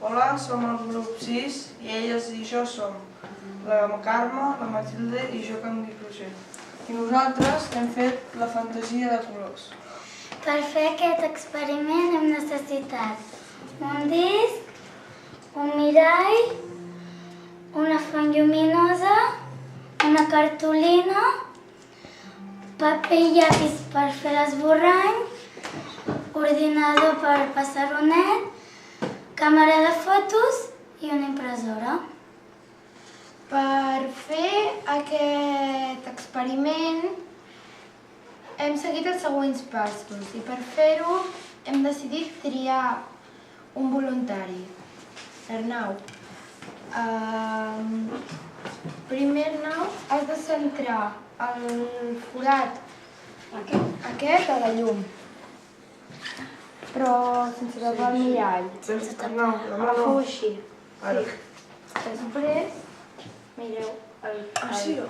Hola, som el grup 6 i elles i jo som la Carme, la Matilde i jo, Candy Roger. I nosaltres hem fet la fantasia de colors. Per fer aquest experiment hem necessitat un disc, un mirall, una font lluminosa, una cartolina, paper i llapis per fer l'esborrany, ordinador per passar-ho net, càmera de fotos i una impressora. Per fer aquest experiment hem seguit els següents passos i per fer-ho hem decidit triar un voluntari. Arnau, primer Arnau, has de centrar el forat aquest a la llum, però sense tapar el mirall. Sense tapar, la mà no. Fou així. Ara. Després, mireu,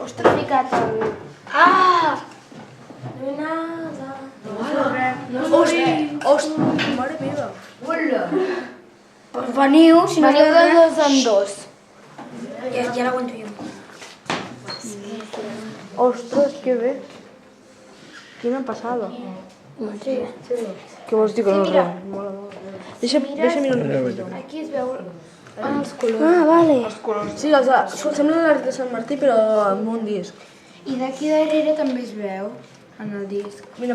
Ostres! he ficat el... Ah! Mare meva! Veniu, si no veniu de dos en dos. Ja l'aguanto jo. Ostres, que bé. Quina passada. Sí. Què vols dir que no res? Mola. Deixa mirar una mica. Aquí es veu els colors. Ah, vale. Els colors. Sí, sembla l'arc de Sant Martí, però amb un disc. I d'aquí darrere també es veu en el disc. Mira,